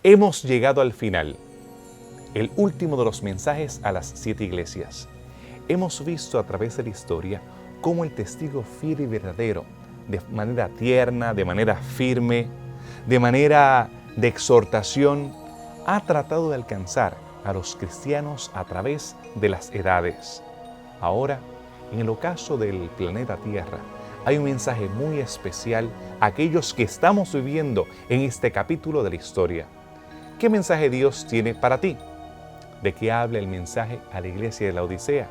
Hemos llegado al final, el último de los mensajes a las 7 iglesias. Hemos visto a través de la historia cómo el testigo fiel y verdadero, de manera tierna, de manera firme, de manera de exhortación, ha tratado de alcanzar a los cristianos a través de las edades. Ahora, en el ocaso del planeta Tierra, hay un mensaje muy especial a aquellos que estamos viviendo en este capítulo de la historia. ¿Qué mensaje Dios tiene para ti? ¿De qué habla el mensaje a la iglesia de Laodicea?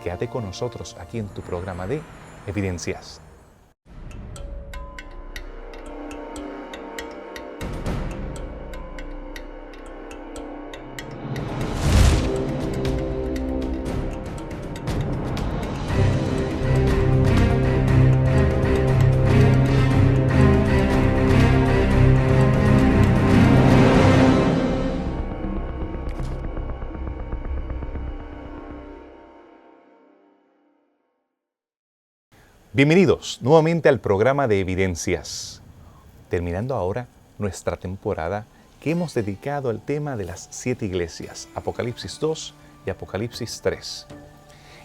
Quédate con nosotros aquí en tu programa de Evidencias. Bienvenidos nuevamente al programa de Evidencias. Terminando ahora nuestra temporada que hemos dedicado al tema de las 7 iglesias, Apocalipsis 2 y Apocalipsis 3.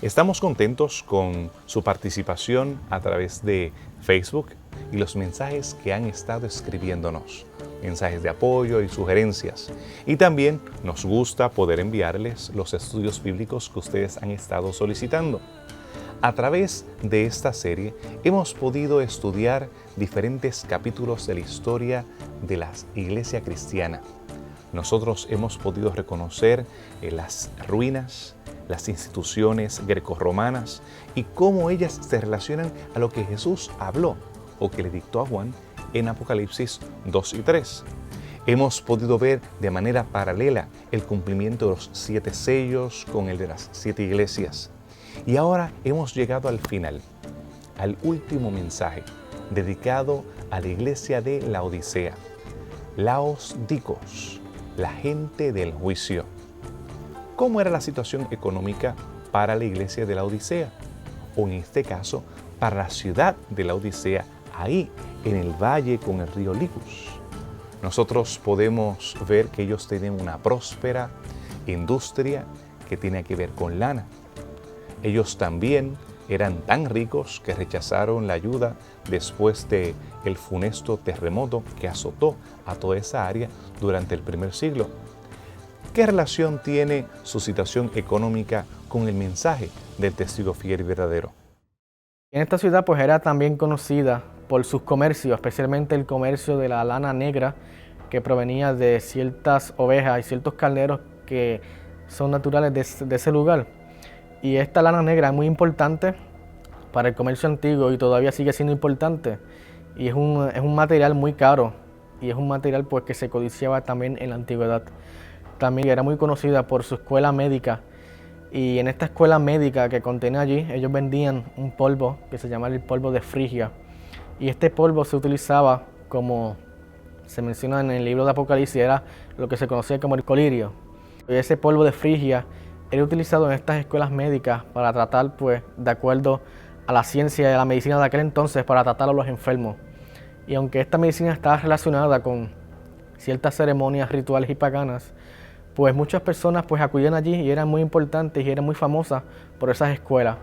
Estamos contentos con su participación a través de Facebook y los mensajes que han estado escribiéndonos, mensajes de apoyo y sugerencias. Y también nos gusta poder enviarles los estudios bíblicos que ustedes han estado solicitando. A través de esta serie hemos podido estudiar diferentes capítulos de la historia de la iglesia cristiana. Nosotros hemos podido reconocer las ruinas, las instituciones grecorromanas y cómo ellas se relacionan a lo que Jesús habló o que le dictó a Juan en Apocalipsis 2 y 3. Hemos podido ver de manera paralela el cumplimiento de los 7 sellos con el de las 7 iglesias. Y ahora hemos llegado al final, al último mensaje dedicado a la iglesia de Laodicea. Laos dikos, la gente del juicio. ¿Cómo era la situación económica para la iglesia de Laodicea? O en este caso, para la ciudad de Laodicea, ahí en el valle con el río Ligus. Nosotros podemos ver que ellos tienen una próspera industria que tiene que ver con lana. Ellos también eran tan ricos que rechazaron la ayuda después del funesto terremoto que azotó a toda esa área durante el primer siglo. ¿Qué relación tiene su situación económica con el mensaje del testigo fiel y verdadero? En esta ciudad pues era también conocida por sus comercios, especialmente el comercio de la lana negra que provenía de ciertas ovejas y ciertos carneros que son naturales de ese lugar. Y esta lana negra es muy importante para el comercio antiguo y todavía sigue siendo importante. Y es un material muy caro y es un material pues, que se codiciaba también en la antigüedad. También era muy conocida por su escuela médica. Y en esta escuela médica que contenía allí, ellos vendían un polvo que se llamaba el polvo de Frigia. Y este polvo se utilizaba como se menciona en el libro de Apocalipsis, era lo que se conocía como el colirio. Y ese polvo de Frigia era utilizado en estas escuelas médicas para tratar, pues, de acuerdo a la ciencia y a la medicina de aquel entonces, para tratar a los enfermos. Y aunque esta medicina estaba relacionada con ciertas ceremonias rituales y paganas, pues muchas personas pues acudían allí y eran muy importantes y eran muy famosas por esas escuelas.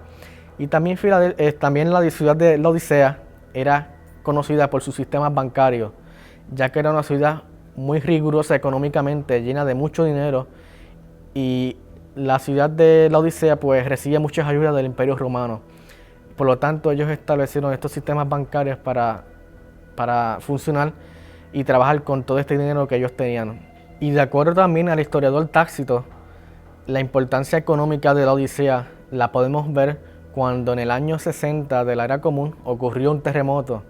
Y también, también la ciudad de Laodicea era conocida por sus sistemas bancarios, ya que era una ciudad muy rigurosa económicamente, llena de mucho dinero, y la ciudad de Laodicea pues recibía muchas ayudas del Imperio Romano. Por lo tanto, ellos establecieron estos sistemas bancarios para funcionar y trabajar con todo este dinero que ellos tenían. Y de acuerdo también al historiador Tácito, la importancia económica de Laodicea la podemos ver cuando en el año 60 de la Era Común ocurrió un terremoto.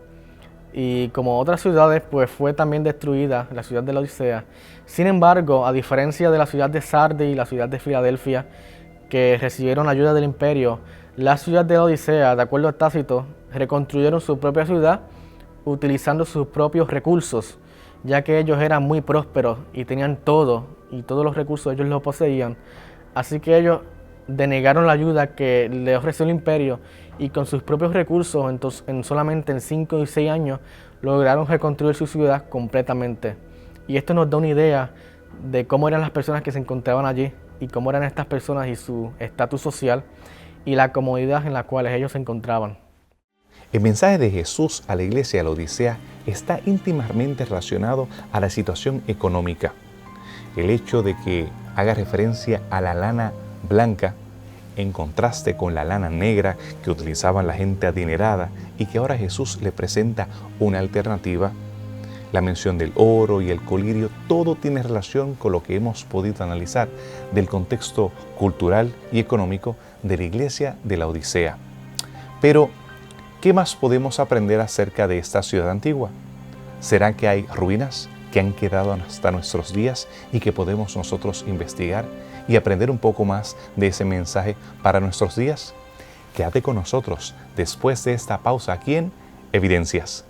Y como otras ciudades, pues fue también destruida la ciudad de Laodicea. Sin embargo, a diferencia de la ciudad de Sardes y la ciudad de Filadelfia, que recibieron la ayuda del imperio, la ciudad de Laodicea, de acuerdo a Tácito, reconstruyeron su propia ciudad utilizando sus propios recursos, ya que ellos eran muy prósperos y tenían todo, y todos los recursos ellos los poseían. Así que ellos denegaron la ayuda que le ofreció el imperio y con sus propios recursos, solamente en 5 y 6 años, lograron reconstruir su ciudad completamente. Y esto nos da una idea de cómo eran las personas que se encontraban allí y cómo eran estas personas y su estatus social y la comodidad en la cual ellos se encontraban. El mensaje de Jesús a la iglesia de la Odisea está íntimamente relacionado a la situación económica. El hecho de que haga referencia a la lana blanca en contraste con la lana negra que utilizaban la gente adinerada y que ahora Jesús le presenta una alternativa. La mención del oro y el colirio, todo tiene relación con lo que hemos podido analizar del contexto cultural y económico de la iglesia de la Odisea. Pero, ¿qué más podemos aprender acerca de esta ciudad antigua? ¿Será que hay ruinas que han quedado hasta nuestros días y que podemos nosotros investigar y aprender un poco más de ese mensaje para nuestros días? Quédate con nosotros después de esta pausa aquí en Evidencias.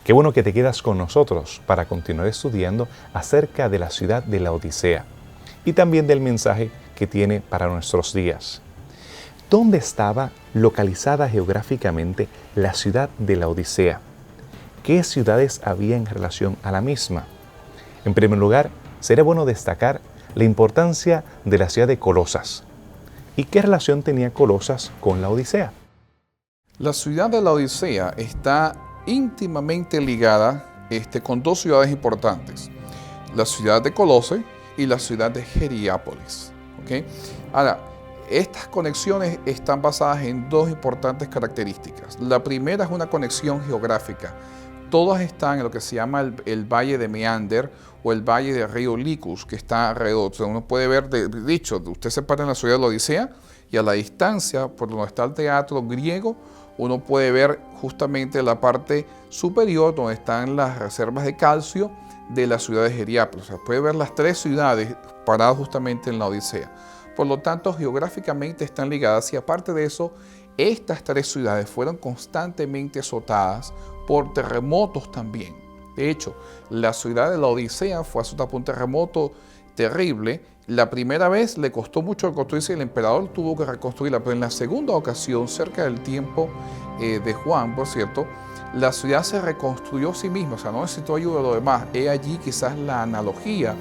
Qué bueno que te quedas con nosotros para continuar estudiando acerca de la ciudad de la Odisea y también del mensaje que tiene para nuestros días. ¿Dónde estaba localizada geográficamente la ciudad de la Odisea? ¿Qué ciudades había en relación a la misma? En primer lugar, sería bueno destacar la importancia de la ciudad de Colosas. ¿Y qué relación tenía Colosas con la Odisea? La ciudad de la Odisea está íntimamente ligada con dos ciudades importantes, la ciudad de Colose y la ciudad de Hierápolis. ¿Okay? Ahora, estas conexiones están basadas en dos importantes características. La primera es una conexión geográfica. Todas están en lo que se llama el Valle de Meander o el Valle del río Licus, que está alrededor. O sea, uno puede ver, usted se para en la ciudad de la Odisea y a la distancia, por donde está el teatro griego, uno puede ver justamente la parte superior donde están las reservas de calcio de la ciudad de Hierápolis. O sea, puede ver las tres ciudades paradas justamente en la Odisea. Por lo tanto, geográficamente están ligadas y aparte de eso, estas tres ciudades fueron constantemente azotadas por terremotos también. De hecho, la ciudad de la Odisea fue azotada por un terremoto terrible. La primera vez le costó mucho reconstruirse y el emperador tuvo que reconstruirla, pero en la segunda ocasión, cerca del tiempo de Juan, por cierto, la ciudad se reconstruyó a sí misma, o sea, no necesitó ayuda de los demás. He allí quizás la analogía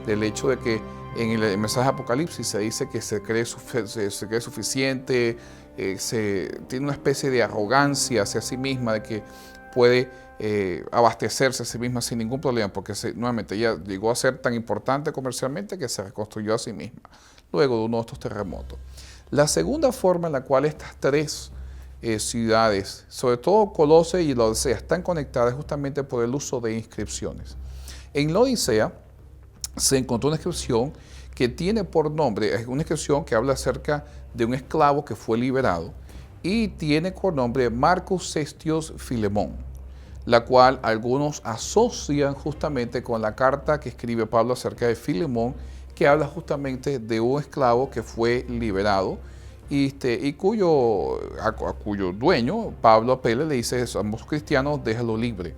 del hecho de que en el mensaje de Apocalipsis se dice que se cree suficiente, tiene una especie de arrogancia hacia sí misma, de que puede abastecerse a sí misma sin ningún problema, porque nuevamente ella llegó a ser tan importante comercialmente que se reconstruyó a sí misma luego de uno de estos terremotos. La segunda forma en la cual estas tres ciudades, sobre todo Colose y la Odisea, están conectadas es justamente por el uso de inscripciones. En la Odisea se encontró una inscripción que tiene por nombre, es una inscripción que habla acerca de un esclavo que fue liberado y tiene por nombre Marcus Cestius Filemón, la cual algunos asocian justamente con la carta que escribe Pablo acerca de Filemón, que habla justamente de un esclavo que fue liberado y cuyo dueño, Pablo apela, le dice: somos cristianos, déjalo libre.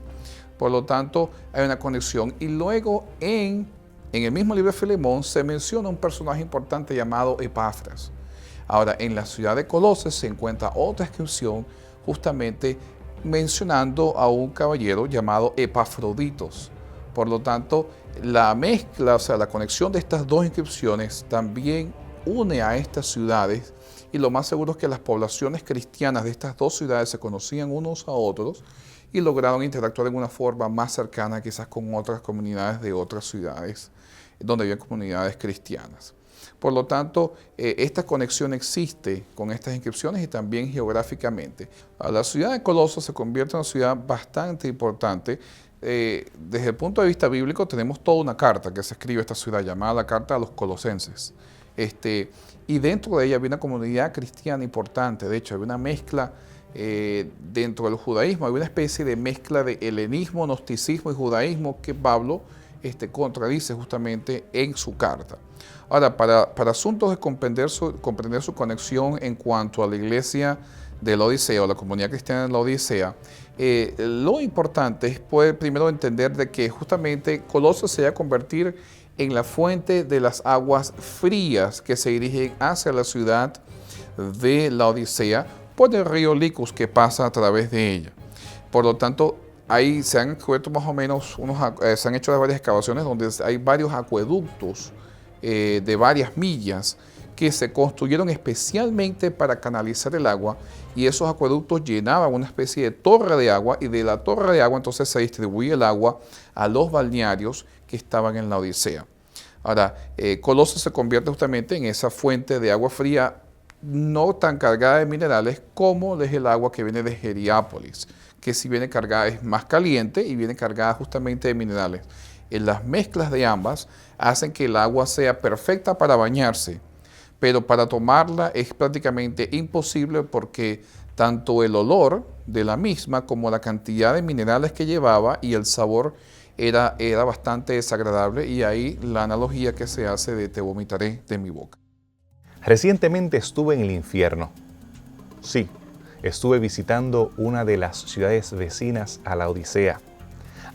Por lo tanto, hay una conexión. Y luego en el mismo libro de Filemón se menciona un personaje importante llamado Epafras. Ahora, en la ciudad de Colosas se encuentra otra inscripción justamente mencionando a un caballero llamado Epafroditos. Por lo tanto, la mezcla, o sea, la conexión de estas dos inscripciones también une a estas ciudades, y lo más seguro es que las poblaciones cristianas de estas dos ciudades se conocían unos a otros y lograron interactuar de una forma más cercana quizás con otras comunidades de otras ciudades donde había comunidades cristianas. Por lo tanto, esta conexión existe con estas inscripciones y también geográficamente. La ciudad de Colosas se convierte en una ciudad bastante importante. Desde el punto de vista bíblico tenemos toda una carta que se escribe a esta ciudad llamada la Carta a los Colosenses. Y dentro de ella había una comunidad cristiana importante. De hecho, había una mezcla dentro del judaísmo, había una especie de mezcla de helenismo, gnosticismo y judaísmo que Pablo contradice justamente en su carta. Ahora, para asuntos de comprender su conexión en cuanto a la iglesia de la Odisea o la comunidad cristiana de la Odisea, lo importante es poder primero entender de que justamente Colosas se va a convertir en la fuente de las aguas frías que se dirigen hacia la ciudad de la Odisea por el río Licus que pasa a través de ella. Por lo tanto, ahí se han descubierto más o menos, se han hecho varias excavaciones donde hay varios acueductos de varias millas que se construyeron especialmente para canalizar el agua, y esos acueductos llenaban una especie de torre de agua, y de la torre de agua entonces se distribuía el agua a los balnearios que estaban en la Odisea. Ahora, Colosas se convierte justamente en esa fuente de agua fría no tan cargada de minerales como es el agua que viene de Hierápolis, que si viene cargada es más caliente y viene cargada justamente de minerales. En las mezclas de ambas hacen que el agua sea perfecta para bañarse, pero para tomarla es prácticamente imposible porque tanto el olor de la misma como la cantidad de minerales que llevaba y el sabor era bastante desagradable, y ahí la analogía que se hace de te vomitaré de mi boca. Recientemente estuve en el infierno. Sí, estuve visitando una de las ciudades vecinas a la Odisea.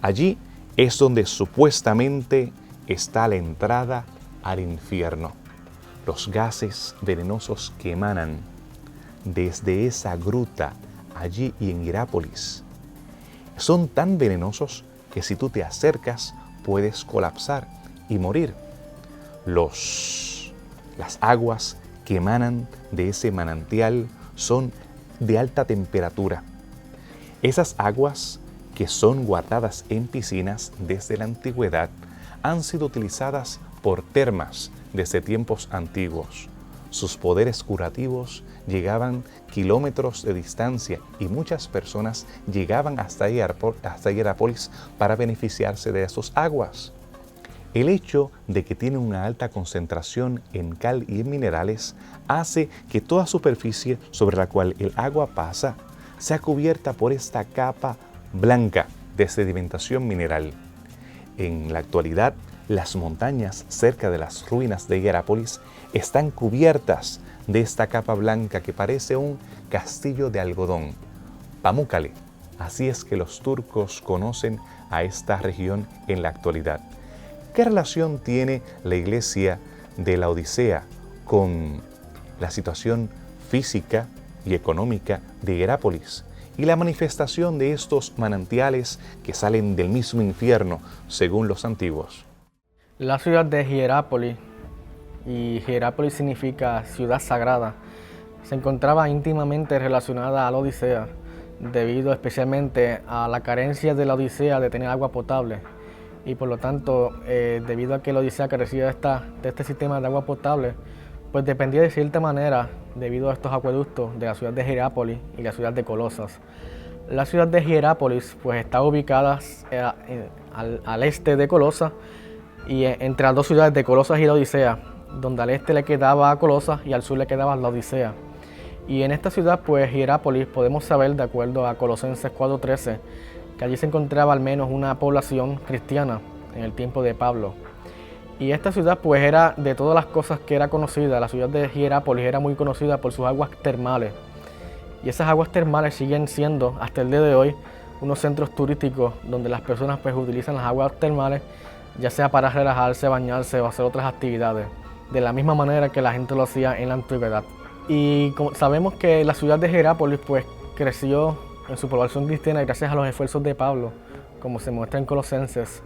Allí es donde supuestamente está la entrada al infierno. Los gases venenosos que emanan desde esa gruta allí y en Hierápolis son tan venenosos que si tú te acercas puedes colapsar y morir. Las aguas que emanan de ese manantial son de alta temperatura. Esas aguas que son guardadas en piscinas desde la antigüedad han sido utilizadas por termas desde tiempos antiguos. Sus poderes curativos llegaban kilómetros de distancia y muchas personas llegaban hasta Hierápolis para beneficiarse de esas aguas. El hecho de que tiene una alta concentración en cal y en minerales hace que toda superficie sobre la cual el agua pasa sea cubierta por esta capa blanca de sedimentación mineral. En la actualidad, las montañas cerca de las ruinas de Hierápolis están cubiertas de esta capa blanca que parece un castillo de algodón. Pamukkale, así es que los turcos conocen a esta región en la actualidad. ¿Qué relación tiene la iglesia de la Odisea con la situación física y económica de Hierápolis y la manifestación de estos manantiales que salen del mismo infierno según los antiguos? La ciudad de Hierápolis, y Hierápolis significa ciudad sagrada, se encontraba íntimamente relacionada a la Odisea, debido especialmente a la carencia de la Odisea de tener agua potable. Y por lo tanto, debido a que la Odisea carecía de este sistema de agua potable, pues dependía de cierta manera, debido a estos acueductos, de la ciudad de Hierápolis y la ciudad de Colosas. La ciudad de Hierápolis pues está ubicada al este de Colosas, y entre las dos ciudades de Colosas y la Odisea, donde al este le quedaba Colosas y al sur le quedaba la Odisea. Y en esta ciudad, pues Hierápolis, podemos saber, de acuerdo a Colosenses 4:13, que allí se encontraba al menos una población cristiana en el tiempo de Pablo. Y esta ciudad, pues era de todas las cosas que era conocida, la ciudad de Hierápolis era muy conocida por sus aguas termales. Y esas aguas termales siguen siendo, hasta el día de hoy, unos centros turísticos donde las personas pues utilizan las aguas termales, ya sea para relajarse, bañarse o hacer otras actividades, de la misma manera que la gente lo hacía en la antigüedad. Y sabemos que la ciudad de Hierápolis pues creció en su población cristiana gracias a los esfuerzos de Pablo, como se muestra en Colosenses.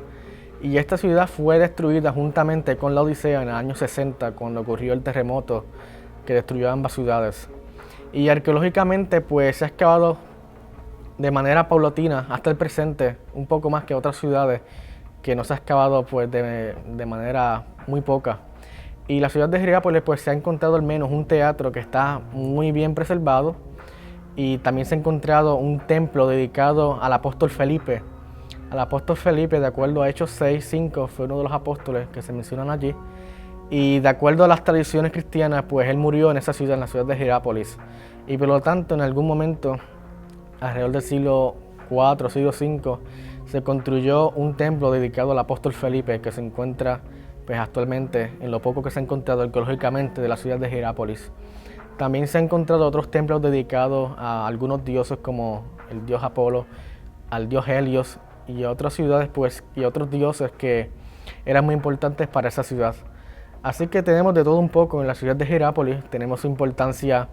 Y esta ciudad fue destruida juntamente con la Odisea en el año 60, cuando ocurrió el terremoto que destruyó ambas ciudades. Y arqueológicamente pues se ha excavado de manera paulatina hasta el presente, un poco más que otras ciudades, que no se ha excavado pues de manera muy poca. Y la ciudad de Hierápolis pues se ha encontrado al menos un teatro que está muy bien preservado, y también se ha encontrado un templo dedicado al apóstol Felipe. Al apóstol Felipe, de acuerdo a Hechos 6:5, fue uno de los apóstoles que se mencionan allí. Y de acuerdo a las tradiciones cristianas, pues él murió en esa ciudad, en la ciudad de Hierápolis. Y por lo tanto, en algún momento, alrededor del siglo IV, siglo V, se construyó un templo dedicado al apóstol Felipe, que se encuentra pues actualmente en lo poco que se ha encontrado arqueológicamente de la ciudad de Hierápolis. También se han encontrado otros templos dedicados a algunos dioses como el dios Apolo, al dios Helios y otras ciudades y otros dioses que eran muy importantes para esa ciudad. Así que tenemos de todo un poco en la ciudad de Hierápolis. Tenemos su importancia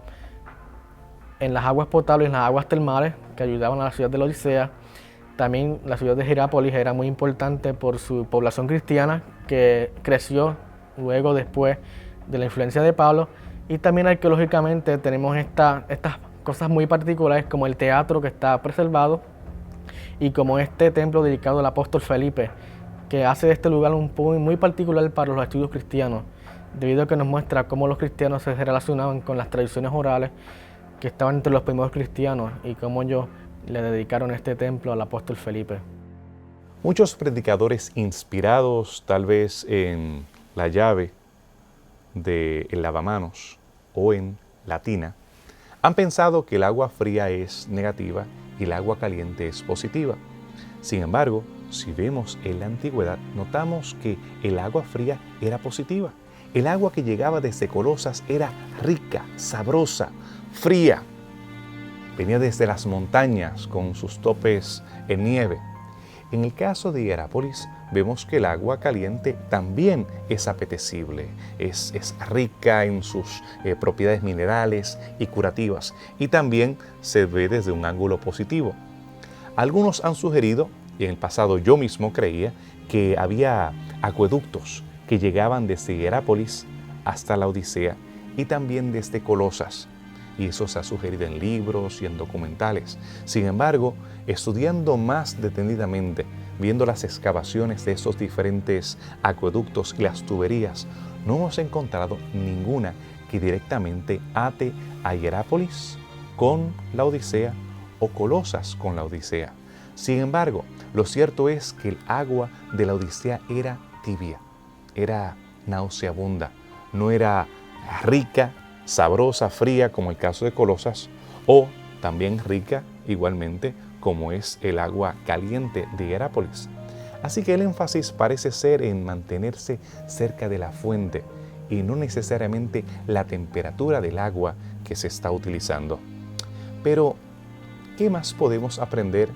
en las aguas potables, en las aguas termales que ayudaban a la ciudad de la Odisea. También la ciudad de Hierápolis era muy importante por su población cristiana que creció después de la influencia de Pablo. Y también arqueológicamente tenemos estas cosas muy particulares como el teatro que está preservado y como este templo dedicado al apóstol Felipe, que hace de este lugar un punto muy particular para los estudios cristianos, debido a que nos muestra cómo los cristianos se relacionaban con las tradiciones orales que estaban entre los primeros cristianos y cómo ellos le dedicaron este templo al apóstol Felipe. Muchos predicadores inspirados tal vez en la llave del lavamanos o en la tina han pensado que el agua fría es negativa y el agua caliente es positiva. Sin embargo, si vemos en la antigüedad, notamos que el agua fría era positiva. El agua que llegaba desde Colosas era rica, sabrosa, fría. Venía desde las montañas con sus topes en nieve. En el caso de Hierápolis, vemos que el agua caliente también es apetecible, es rica en sus propiedades minerales y curativas, y también se ve desde un ángulo positivo. Algunos han sugerido, y en el pasado yo mismo creía, que había acueductos que llegaban desde Hierápolis hasta la Odisea y también desde Colosas. Y eso se ha sugerido en libros y en documentales. Sin embargo, estudiando más detenidamente, viendo las excavaciones de estos diferentes acueductos y las tuberías, no hemos encontrado ninguna que directamente ate a Hierápolis con la Odisea o Colosas con la Odisea. Sin embargo, lo cierto es que el agua de la Odisea era tibia, era nauseabunda, no era rica, sabrosa, fría como el caso de Colosas, o también rica igualmente como es el agua caliente de Hierápolis. Así que el énfasis parece ser en mantenerse cerca de la fuente y no necesariamente la temperatura del agua que se está utilizando. Pero, ¿qué más podemos aprender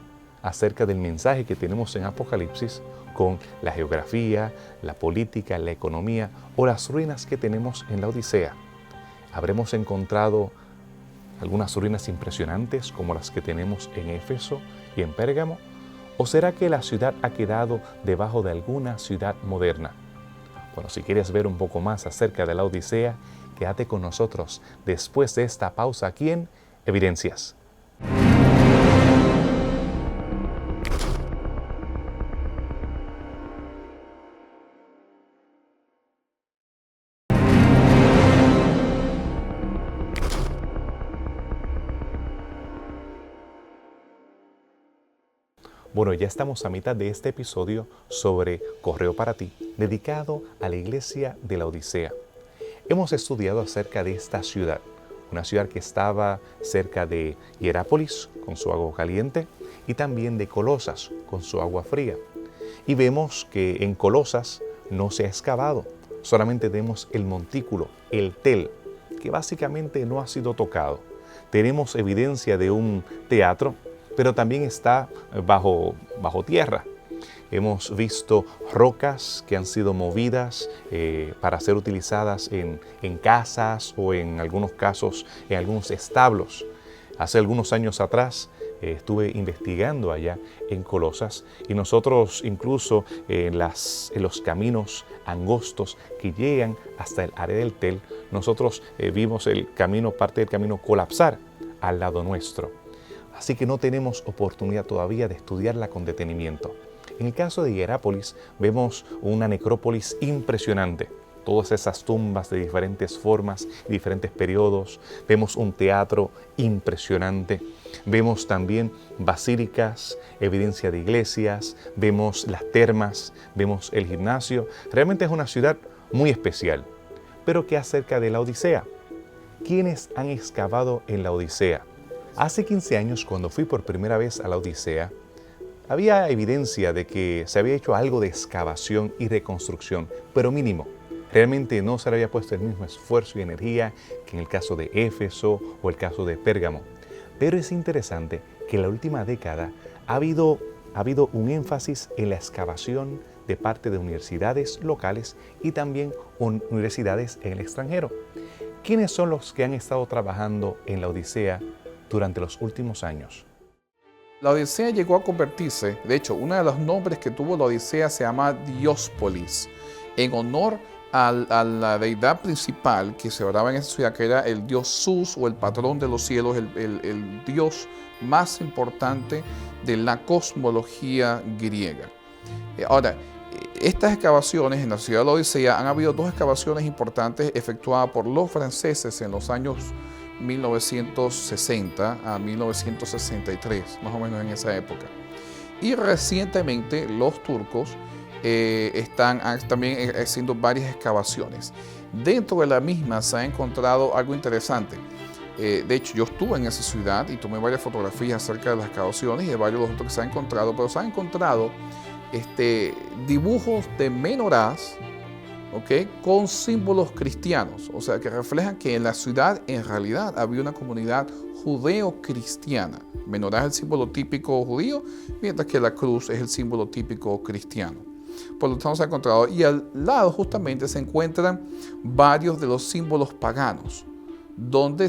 acerca del mensaje que tenemos en Apocalipsis con la geografía, la política, la economía o las ruinas que tenemos en la Odisea? ¿Habremos encontrado algunas ruinas impresionantes como las que tenemos en Éfeso y en Pérgamo? ¿O será que la ciudad ha quedado debajo de alguna ciudad moderna? Bueno, si quieres ver un poco más acerca de la Odisea, quédate con nosotros después de esta pausa aquí en Evidencias. Bueno, ya estamos a mitad de este episodio sobre Correo para ti, dedicado a la iglesia de la Odisea. Hemos estudiado acerca de esta ciudad, una ciudad que estaba cerca de Hierápolis con su agua caliente y también de Colosas con su agua fría. Y vemos que en Colosas no se ha excavado, solamente tenemos el montículo, el tel, que básicamente no ha sido tocado. Tenemos evidencia de un teatro, pero también está bajo tierra. Hemos visto rocas que han sido movidas para ser utilizadas en casas o en algunos casos en algunos establos. Hace algunos años atrás estuve investigando allá en Colosas y nosotros incluso en los caminos angostos que llegan hasta el área del tel, nosotros vimos parte del camino colapsar al lado nuestro. Así que no tenemos oportunidad todavía de estudiarla con detenimiento. En el caso de Hierápolis vemos una necrópolis impresionante. Todas esas tumbas de diferentes formas, diferentes periodos. Vemos un teatro impresionante. Vemos también basílicas, evidencia de iglesias. Vemos las termas, vemos el gimnasio. Realmente es una ciudad muy especial. Pero ¿qué acerca de la Odisea? ¿Quiénes han excavado en la Odisea? Hace 15 años, cuando fui por primera vez a la Odisea, había evidencia de que se había hecho algo de excavación y reconstrucción, pero mínimo. Realmente no se le había puesto el mismo esfuerzo y energía que en el caso de Éfeso o el caso de Pérgamo. Pero es interesante que en la última década ha habido un énfasis en la excavación de parte de universidades locales y también universidades en el extranjero. ¿Quiénes son los que han estado trabajando en la Odisea durante los últimos años? La Odisea llegó a convertirse, de hecho, uno de los nombres que tuvo la Odisea se llama Diospolis, en honor a la deidad principal que se oraba en esa ciudad, que era el dios Zeus o el patrón de los cielos, el dios más importante de la cosmología griega. Ahora, estas excavaciones en la ciudad de la Odisea, han habido dos excavaciones importantes efectuadas por los franceses en los años 1960 a 1963, más o menos en esa época. Y recientemente los turcos están también haciendo varias excavaciones. Dentro de la misma se ha encontrado algo interesante. De hecho, yo estuve en esa ciudad y tomé varias fotografías acerca de las excavaciones y de varios de los otros que se han encontrado, pero se han encontrado dibujos de menorás, ¿okay?, con símbolos cristianos, o sea, que reflejan que en la ciudad en realidad había una comunidad judeo-cristiana. Menorá es el símbolo típico judío, mientras que la cruz es el símbolo típico cristiano. Por lo tanto, se ha encontrado, y al lado justamente se encuentran varios de los símbolos paganos, donde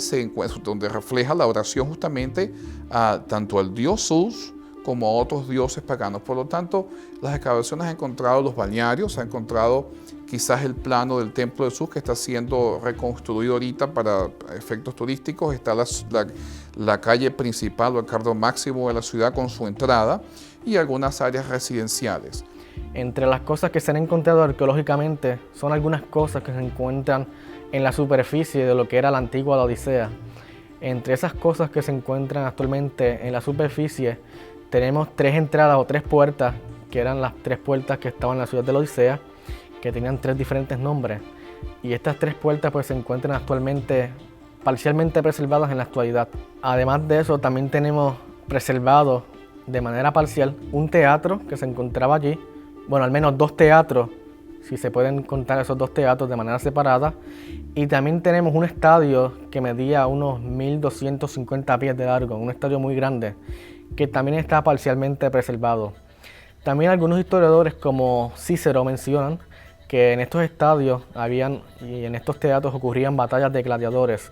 refleja la oración justamente tanto al dios Zeus como a otros dioses paganos. Por lo tanto, las excavaciones han encontrado los balnearios, se ha encontrado quizás el plano del templo de Zeus que está siendo reconstruido ahorita para efectos turísticos. Está la calle principal o el cardo máximo de la ciudad con su entrada y algunas áreas residenciales. Entre las cosas que se han encontrado arqueológicamente son algunas cosas que se encuentran en la superficie de lo que era la antigua Odisea. Entre esas cosas que se encuentran actualmente en la superficie tenemos 3 entradas o 3 puertas, que eran las 3 puertas que estaban en la ciudad de la Odisea, que tenían 3 diferentes nombres. Y estas 3 puertas pues se encuentran actualmente parcialmente preservadas en la actualidad. Además de eso, también tenemos preservado de manera parcial un teatro que se encontraba allí. Bueno, al menos 2 teatros, si se pueden contar esos 2 teatros de manera separada. Y también tenemos un estadio que medía unos 1250 pies de largo, un estadio muy grande, que también está parcialmente preservado. También algunos historiadores como Cícero mencionan que en estos estadios y en estos teatros ocurrían batallas de gladiadores.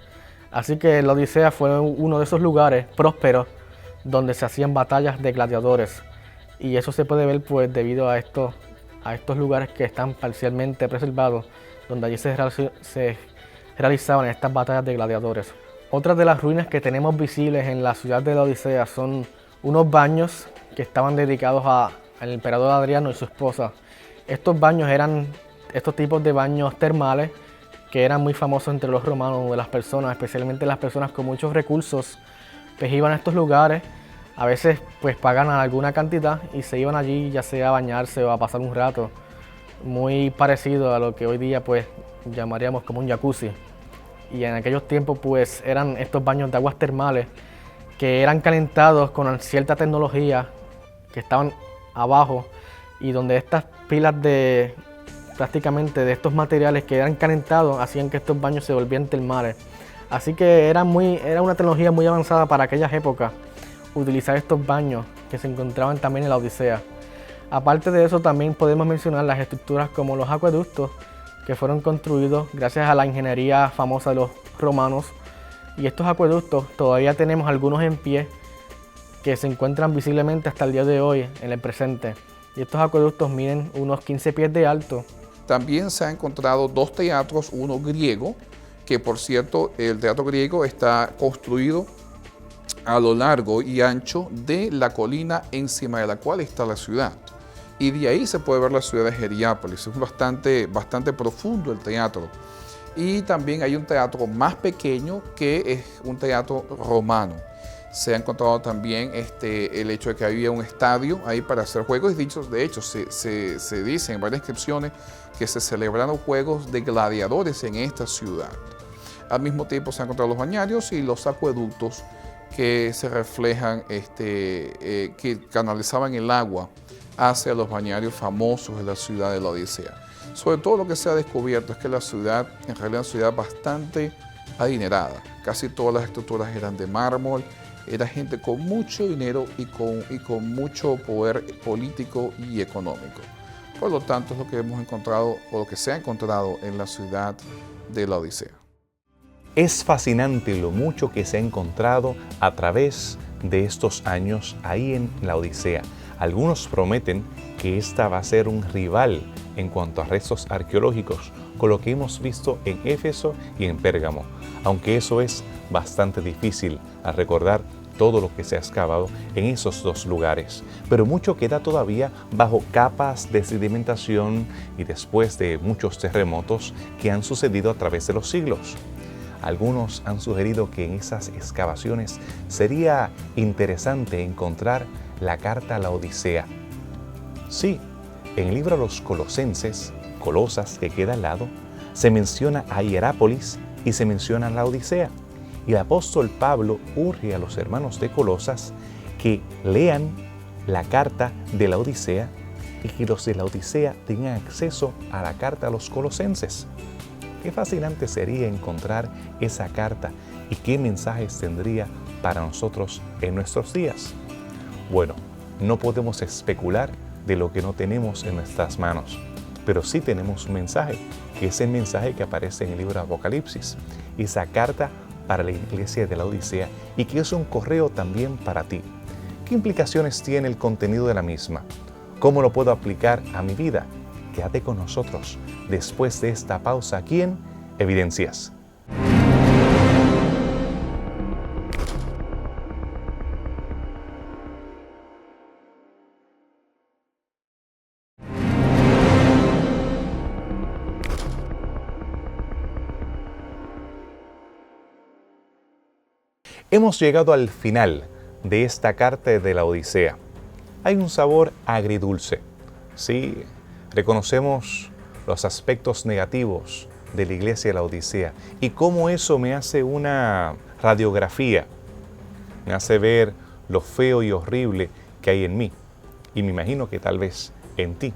Así que la Odisea fue uno de esos lugares prósperos donde se hacían batallas de gladiadores. Y eso se puede ver pues debido a estos lugares que están parcialmente preservados, donde allí se realizaban estas batallas de gladiadores. Otras de las ruinas que tenemos visibles en la ciudad de la Odisea son unos baños que estaban dedicados al emperador Adriano y su esposa. Estos baños eran estos tipos de baños termales que eran muy famosos entre los romanos, de las personas, especialmente las personas con muchos recursos, pues iban a estos lugares, a veces pues pagan alguna cantidad y se iban allí ya sea a bañarse o a pasar un rato, muy parecido a lo que hoy día pues llamaríamos como un jacuzzi. Y en aquellos tiempos pues eran estos baños de aguas termales que eran calentados con cierta tecnología que estaban abajo y donde estas pilas prácticamente de estos materiales que eran calentados hacían que estos baños se volvieran termales. Así que era una tecnología muy avanzada para aquellas épocas utilizar estos baños que se encontraban también en la Odisea. Aparte de eso, también podemos mencionar las estructuras como los acueductos que fueron construidos gracias a la ingeniería famosa de los romanos. Y estos acueductos todavía tenemos algunos en pie que se encuentran visiblemente hasta el día de hoy en el presente. Y estos acueductos miden unos 15 pies de alto. También se han encontrado 2 teatros, uno griego, que por cierto el teatro griego está construido a lo largo y ancho de la colina encima de la cual está la ciudad. Y de ahí se puede ver la ciudad de Heriápolis. Es bastante profundo el teatro. Y también hay un teatro más pequeño que es un teatro romano. Se ha encontrado también el hecho de que había un estadio ahí para hacer juegos. Y de hecho, se dice en varias inscripciones que se celebraron juegos de gladiadores en esta ciudad. Al mismo tiempo se han encontrado los bañarios y los acueductos que se reflejan, que canalizaban el agua hacia los balnearios famosos de la ciudad de la Odisea. Sobre todo lo que se ha descubierto es que la ciudad, en realidad, es una ciudad bastante adinerada. Casi todas las estructuras eran de mármol, era gente con mucho dinero y con mucho poder político y económico. Por lo tanto, es lo que hemos encontrado, o lo que se ha encontrado en la ciudad de la Odisea. Es fascinante lo mucho que se ha encontrado a través de estos años ahí en la Odisea. Algunos prometen que esta va a ser un rival en cuanto a restos arqueológicos con lo que hemos visto en Éfeso y en Pérgamo, aunque eso es bastante difícil a recordar todo lo que se ha excavado en esos dos lugares. Pero mucho queda todavía bajo capas de sedimentación y después de muchos terremotos que han sucedido a través de los siglos. Algunos han sugerido que en esas excavaciones sería interesante encontrar la carta a la Odisea. Sí, en el libro de los Colosenses, Colosas, que queda al lado, se menciona a Hierápolis y se menciona a la Odisea. Y el apóstol Pablo urge a los hermanos de Colosas que lean la carta de la Odisea y que los de la Odisea tengan acceso a la carta a los colosenses. Qué fascinante sería encontrar esa carta y qué mensajes tendría para nosotros en nuestros días. Bueno, no podemos especular de lo que no tenemos en nuestras manos, pero sí tenemos un mensaje, que es el mensaje que aparece en el libro de Apocalipsis, esa carta para la iglesia de la Odisea y que es un correo también para ti. ¿Qué implicaciones tiene el contenido de la misma? ¿Cómo lo puedo aplicar a mi vida? Quédate con nosotros después de esta pausa aquí en Evidencias. Hemos llegado al final de esta carta de la Odisea. Hay un sabor agridulce. Sí, reconocemos los aspectos negativos de la iglesia de la Odisea y cómo eso me hace una radiografía, me hace ver lo feo y horrible que hay en mí y me imagino que tal vez en ti.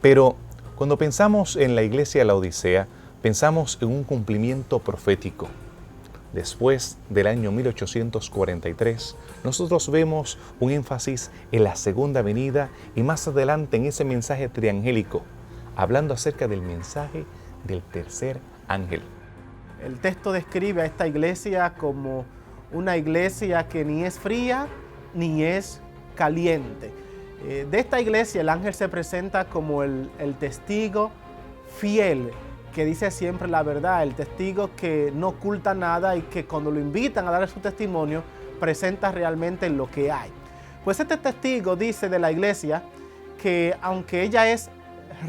Pero cuando pensamos en la iglesia de la Odisea, pensamos en un cumplimiento profético. Después del año 1843, nosotros vemos un énfasis en la segunda venida y más adelante en ese mensaje triangélico, hablando acerca del mensaje del tercer ángel. El texto describe a esta iglesia como una iglesia que ni es fría ni es caliente. De esta iglesia el ángel se presenta como el testigo fiel, que dice siempre la verdad, el testigo que no oculta nada y que cuando lo invitan a dar su testimonio, presenta realmente lo que hay. Pues este testigo dice de la iglesia que aunque ella es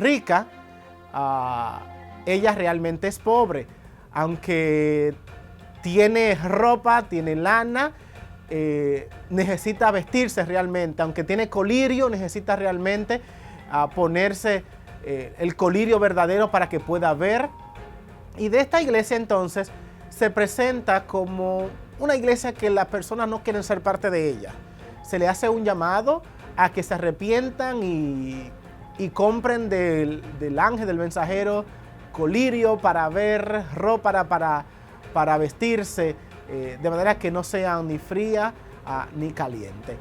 rica, ella realmente es pobre. Aunque tiene ropa, tiene lana, necesita vestirse realmente. Aunque tiene colirio, necesita realmente ponerse el colirio verdadero para que pueda ver. Y de esta iglesia entonces se presenta como una iglesia que las personas no quieren ser parte de ella. Se le hace un llamado a que se arrepientan y compren del ángel, del mensajero, colirio para ver, ropa para vestirse, de manera que no sea ni fría ni caliente.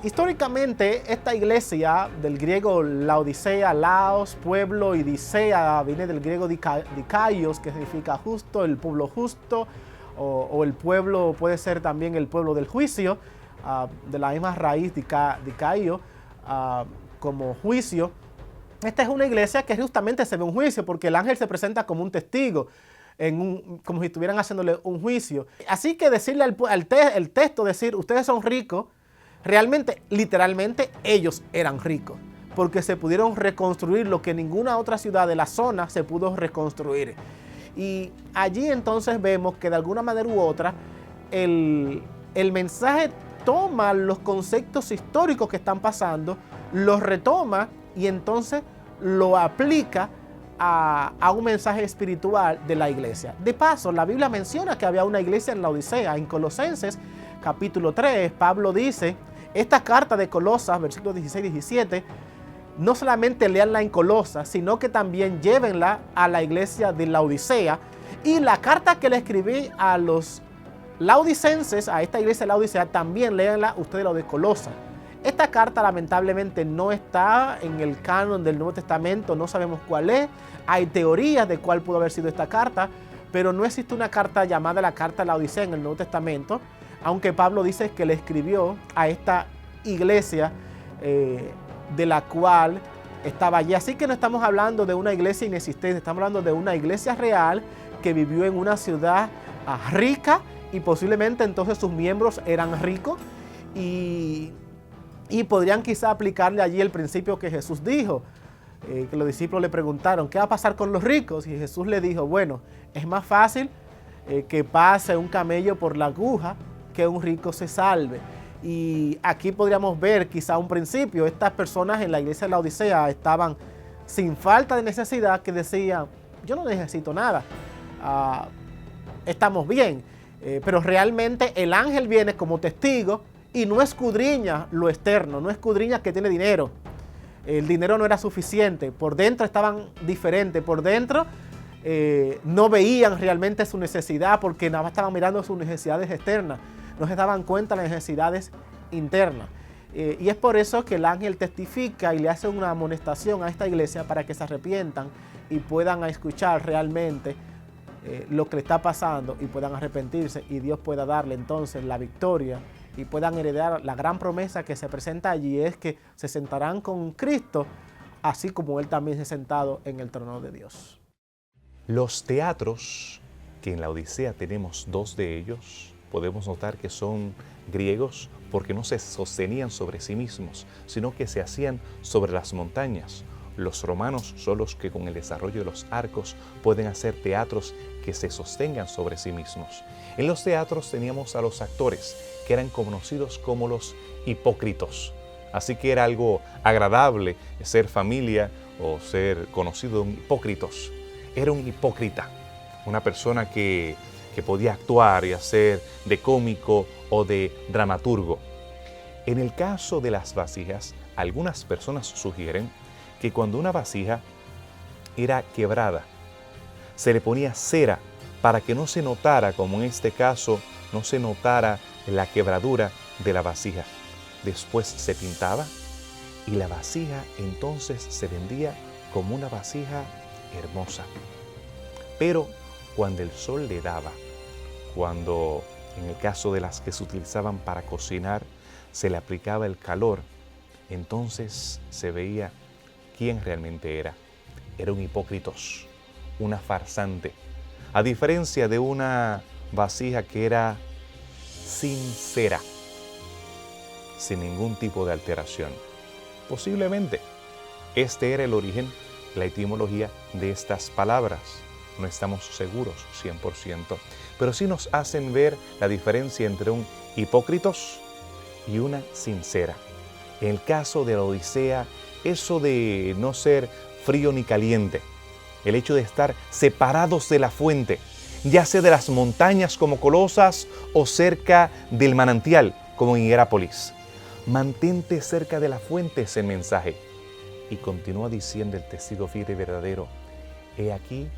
Históricamente, esta iglesia, del griego Laodicea, Laos, pueblo, y Dicea, viene del griego Dikaios, que significa justo, el pueblo justo, o el pueblo, puede ser también el pueblo del juicio, de la misma raíz Dikaio, como juicio. Esta es una iglesia que justamente se ve un juicio, porque el ángel se presenta como un testigo, como si estuvieran haciéndole un juicio. Así que decirle el texto, decir, ustedes son ricos, realmente, literalmente, ellos eran ricos, porque se pudieron reconstruir lo que ninguna otra ciudad de la zona se pudo reconstruir. Y allí entonces vemos que de alguna manera u otra, el mensaje toma los conceptos históricos que están pasando, los retoma y entonces lo aplica a un mensaje espiritual de la iglesia. De paso, la Biblia menciona que había una iglesia en la Odisea. En Colosenses capítulo 3, Pablo dice, Esta carta de Colosas, versículos 16 y 17, no solamente leanla en Colosas, sino que también llévenla a la iglesia de Laodicea. Y la carta que le escribí a los laodicenses, a esta iglesia de Laodicea, también léanla ustedes lo de Colosas. Esta carta lamentablemente no está en el canon del Nuevo Testamento, no sabemos cuál es. Hay teorías de cuál pudo haber sido esta carta, pero no existe una carta llamada la carta de Laodicea en el Nuevo Testamento, aunque Pablo dice que le escribió a esta iglesia de la cual estaba allí. Así que no estamos hablando de una iglesia inexistente, estamos hablando de una iglesia real que vivió en una ciudad rica y posiblemente entonces sus miembros eran ricos y podrían quizá aplicarle allí el principio que Jesús dijo, que los discípulos le preguntaron, ¿qué va a pasar con los ricos? Y Jesús le dijo, bueno, es más fácil que pase un camello por la aguja que un rico se salve. Y aquí podríamos ver quizá un principio. Estas personas en la iglesia de Laodicea estaban sin falta de necesidad, que decían, yo no necesito nada, estamos bien. Pero realmente el ángel viene como testigo y no escudriña lo externo, no escudriña que tiene dinero. El dinero no era suficiente, por dentro estaban diferentes, por dentro no veían realmente su necesidad porque nada más estaban mirando sus necesidades externas, no se daban cuenta de las necesidades internas. Y es por eso que el ángel testifica y le hace una amonestación a esta iglesia para que se arrepientan y puedan escuchar realmente lo que le está pasando y puedan arrepentirse y Dios pueda darle entonces la victoria y puedan heredar la gran promesa que se presenta allí, es que se sentarán con Cristo, así como Él también se ha sentado en el trono de Dios. Los teatros, que en la Odisea tenemos 2 de ellos, podemos notar que son griegos porque no se sostenían sobre sí mismos, sino que se hacían sobre las montañas. Los romanos son los que con el desarrollo de los arcos pueden hacer teatros que se sostengan sobre sí mismos. En los teatros teníamos a los actores, que eran conocidos como los hipócritos. Así que era algo agradable ser familia o ser conocido de hipócritos. Era un hipócrita, una persona que podía actuar y hacer de cómico o de dramaturgo. En el caso de las vasijas, algunas personas sugieren que cuando una vasija era quebrada, se le ponía cera para que no se notara, como en este caso, no se notara la quebradura de la vasija. Después se pintaba y la vasija entonces se vendía como una vasija hermosa. Pero cuando el sol le daba, cuando en el caso de las que se utilizaban para cocinar, se le aplicaba el calor, entonces se veía quién realmente era. Era un hipócritos, una farsante. A diferencia de una vasija que era sincera, sin ningún tipo de alteración. Posiblemente este era el origen, la etimología de estas palabras. No estamos seguros 100%, pero sí nos hacen ver la diferencia entre un hipócritos y una sincera. En el caso de la Odisea, eso de no ser frío ni caliente, el hecho de estar separados de la fuente, ya sea de las montañas como Colosas o cerca del manantial como en Hierápolis. Mantente cerca de la fuente, es el mensaje. Y continúa diciendo el testigo fiel y verdadero, he aquí,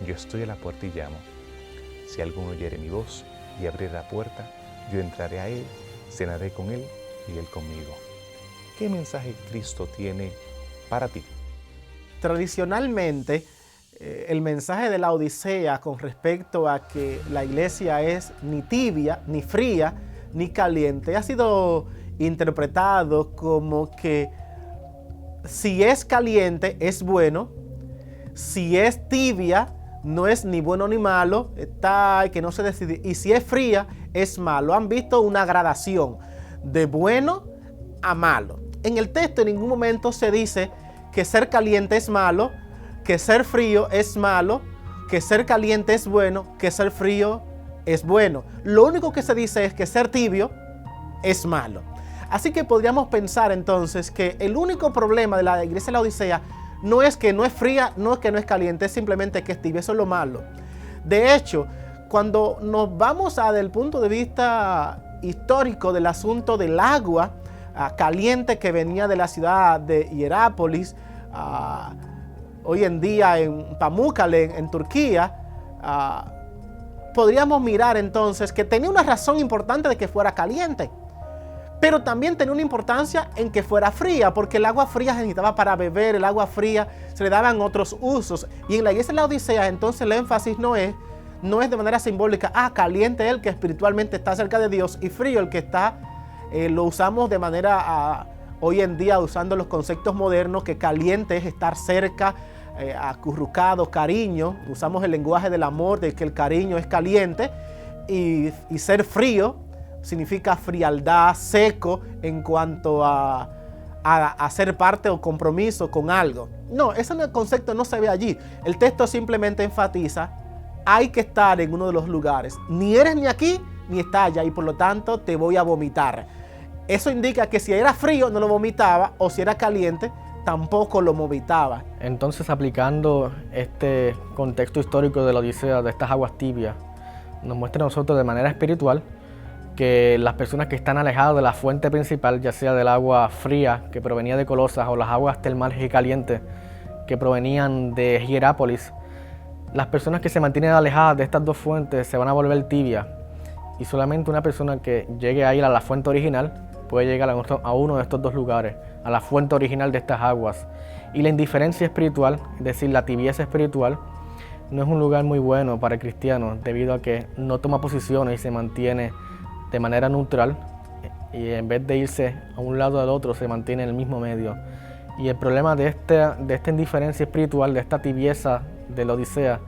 yo estoy a la puerta y llamo. Si alguno oyere mi voz y abriere la puerta, yo entraré a él, cenaré con él y él conmigo. ¿Qué mensaje Cristo tiene para ti? Tradicionalmente, el mensaje de la Odisea con respecto a que la iglesia es ni tibia, ni fría, ni caliente, ha sido interpretado como que si es caliente es bueno, si es tibia no es ni bueno ni malo, está que no se decide, y si es fría es malo. Han visto una gradación de bueno a malo. En el texto en ningún momento se dice que ser caliente es malo, que ser frío es malo, que ser caliente es bueno, que ser frío es bueno. Lo único que se dice es que ser tibio es malo. Así que podríamos pensar entonces que el único problema de la iglesia de la Odisea no es que no es fría, no es que no es caliente, es simplemente que es tibia. Eso es lo malo. De hecho, cuando nos vamos desde el punto de vista histórico del asunto del agua, caliente que venía de la ciudad de Hierápolis, hoy en día en Pamukkale, en Turquía, podríamos mirar entonces que tenía una razón importante de que fuera caliente, pero también tenía una importancia en que fuera fría, porque el agua fría se necesitaba para beber, el agua fría se le daban otros usos. Y en la iglesia de la Odisea, entonces el énfasis no es de manera simbólica, caliente el que espiritualmente está cerca de Dios, y frío el que está, lo usamos de manera, hoy en día usando los conceptos modernos, que caliente es estar cerca, acurrucado, cariño. Usamos el lenguaje del amor, de que el cariño es caliente, y ser frío significa frialdad, seco en cuanto a ser parte o compromiso con algo. No, ese concepto no se ve allí. El texto simplemente enfatiza, hay que estar en uno de los lugares. Ni eres ni aquí, ni está allá, y por lo tanto te voy a vomitar. Eso indica que si era frío no lo vomitaba, o si era caliente tampoco lo vomitaba. Entonces, aplicando este contexto histórico de la Odisea, de estas aguas tibias, nos muestra a nosotros de manera espiritual que las personas que están alejadas de la fuente principal, ya sea del agua fría que provenía de Colosas o las aguas termales y calientes que provenían de Hierápolis, las personas que se mantienen alejadas de estas dos fuentes se van a volver tibias, y solamente una persona que llegue a ir a la fuente original puede llegar a uno de estos dos lugares, a la fuente original de estas aguas. Y la indiferencia espiritual, es decir, la tibieza espiritual, no es un lugar muy bueno para el cristiano, debido a que no toma posiciones y se mantiene de manera neutral, y en vez de irse a un lado o al otro, se mantiene en el mismo medio. Y el problema de esta indiferencia espiritual, de esta tibieza de la Odisea,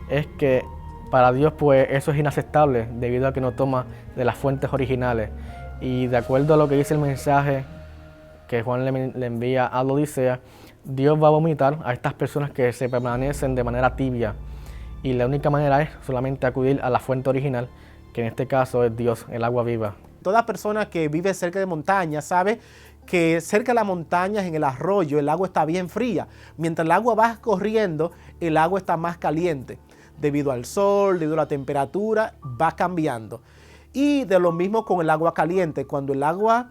es que para Dios pues eso es inaceptable, debido a que no toma de las fuentes originales. Y de acuerdo a lo que dice el mensaje que Juan le envía a la Odisea, Dios va a vomitar a estas personas que se permanecen de manera tibia, y la única manera es solamente acudir a la fuente original, que en este caso es Dios, el agua viva. Toda persona que vive cerca de montañas sabe que cerca de las montañas, en el arroyo, el agua está bien fría. Mientras el agua va corriendo, el agua está más caliente. Debido al sol, debido a la temperatura, va cambiando. Y de lo mismo con el agua caliente. Cuando el agua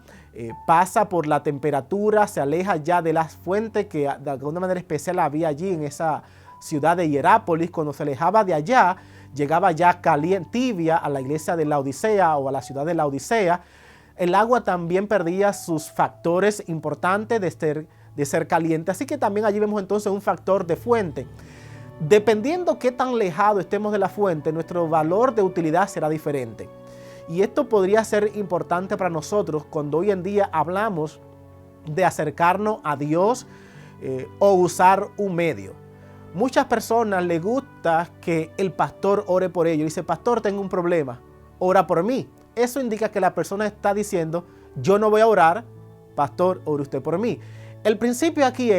pasa por la temperatura, se aleja ya de las fuentes que de alguna manera especial había allí en esa ciudad de Hierápolis, cuando se alejaba de allá, llegaba ya caliente, tibia, a la iglesia de la Odisea o a la ciudad de la Odisea, el agua también perdía sus factores importantes de ser caliente. Así que también allí vemos entonces un factor de fuente. Dependiendo qué tan alejado estemos de la fuente, nuestro valor de utilidad será diferente. Y esto podría ser importante para nosotros cuando hoy en día hablamos de acercarnos a Dios o usar un medio. Muchas personas les gusta que el pastor ore por ellos. Dice, pastor, tengo un problema, ora por mí. Eso indica que la persona está diciendo, yo no voy a orar, pastor, ore usted por mí. El principio aquí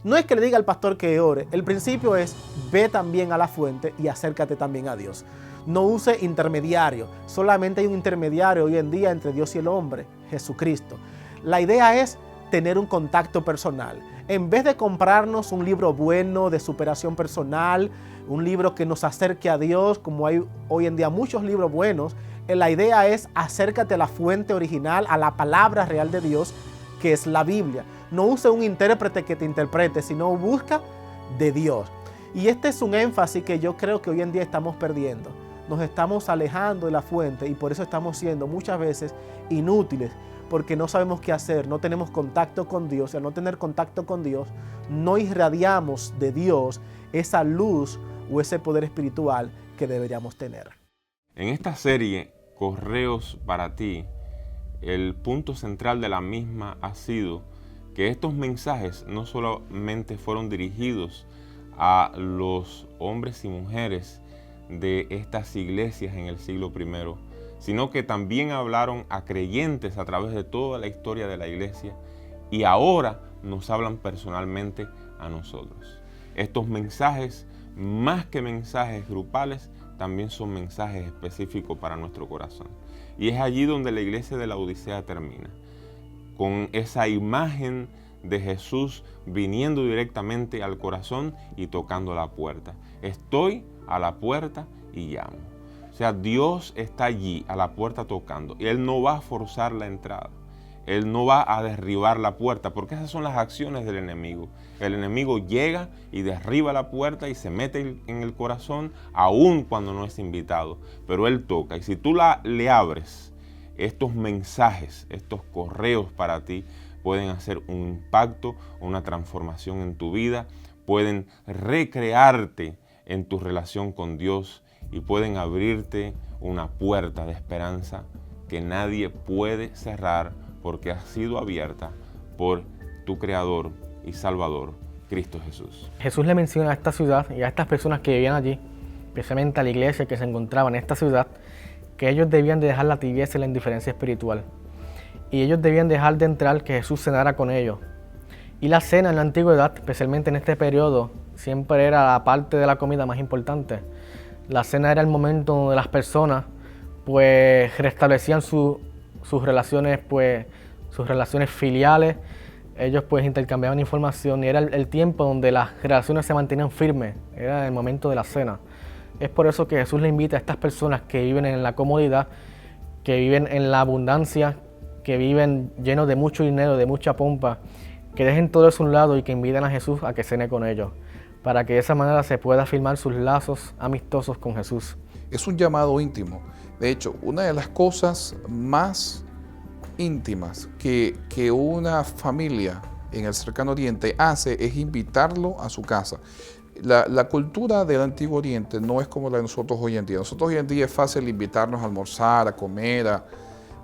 no es que le diga al pastor que ore, el principio es, ve también a la fuente y acércate también a Dios. No use intermediario, solamente hay un intermediario hoy en día entre Dios y el hombre, Jesucristo. La idea es tener un contacto personal. En vez de comprarnos un libro bueno de superación personal, un libro que nos acerque a Dios, como hay hoy en día muchos libros buenos, la idea es acércate a la fuente original, a la palabra real de Dios, que es la Biblia. No use un intérprete que te interprete, sino busca de Dios. Y este es un énfasis que yo creo que hoy en día estamos perdiendo. Nos estamos alejando de la fuente y por eso estamos siendo muchas veces inútiles, porque no sabemos qué hacer, no tenemos contacto con Dios. Y al no tener contacto con Dios, no irradiamos de Dios esa luz o ese poder espiritual que deberíamos tener. En esta serie, Correos para ti, el punto central de la misma ha sido que estos mensajes no solamente fueron dirigidos a los hombres y mujeres de estas iglesias en el siglo I, sino que también hablaron a creyentes a través de toda la historia de la iglesia, y ahora nos hablan personalmente a nosotros. Estos mensajes, más que mensajes grupales, también son mensajes específicos para nuestro corazón. Y es allí donde la iglesia de la Odisea termina, con esa imagen de Jesús viniendo directamente al corazón y tocando la puerta. Estoy a la puerta y llamo. O sea, Dios está allí a la puerta tocando y Él no va a forzar la entrada. Él no va a derribar la puerta, porque esas son las acciones del enemigo. El enemigo llega y derriba la puerta y se mete en el corazón, aun cuando no es invitado. Pero Él toca, y si tú le abres, estos mensajes, estos correos para ti, pueden hacer un impacto, una transformación en tu vida, pueden recrearte en tu relación con Dios y pueden abrirte una puerta de esperanza que nadie puede cerrar, porque ha sido abierta por tu Creador y Salvador, Cristo Jesús. Jesús le menciona a esta ciudad y a estas personas que vivían allí, especialmente a la iglesia que se encontraba en esta ciudad, que ellos debían de dejar la tibieza y la indiferencia espiritual. Y ellos debían dejar de entrar, que Jesús cenara con ellos. Y la cena en la antigüedad, especialmente en este periodo, siempre era la parte de la comida más importante. La cena era el momento donde las personas pues restablecían sus relaciones, pues sus relaciones filiales. Ellos pues intercambiaban información y era el tiempo donde las relaciones se mantenían firmes. Era el momento de la cena. Es por eso que Jesús le invita a estas personas que viven en la comodidad, que viven en la abundancia, que viven llenos de mucho dinero, de mucha pompa, que dejen todo eso a un lado y que inviten a Jesús a que cene con ellos, para que de esa manera se pueda firmar sus lazos amistosos con Jesús. Es un llamado íntimo. De hecho, una de las cosas más íntimas que una familia en el cercano Oriente hace es invitarlo a su casa. La cultura del Antiguo Oriente no es como la de nosotros hoy en día. Nosotros hoy en día es fácil invitarnos a almorzar, a comer,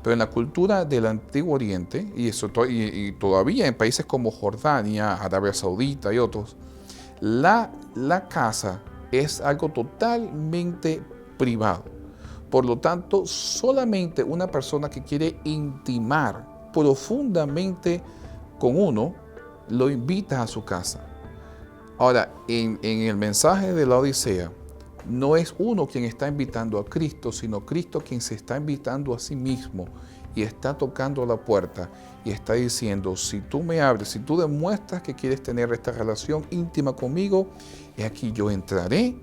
pero en la cultura del Antiguo Oriente, y todavía en países como Jordania, Arabia Saudita y otros, la casa es algo totalmente privado. Por lo tanto, solamente una persona que quiere intimar profundamente con uno, lo invita a su casa. Ahora, en el mensaje de la Odisea, no es uno quien está invitando a Cristo, sino Cristo quien se está invitando a sí mismo y está tocando la puerta y está diciendo, si tú me abres, si tú demuestras que quieres tener esta relación íntima conmigo, aquí yo entraré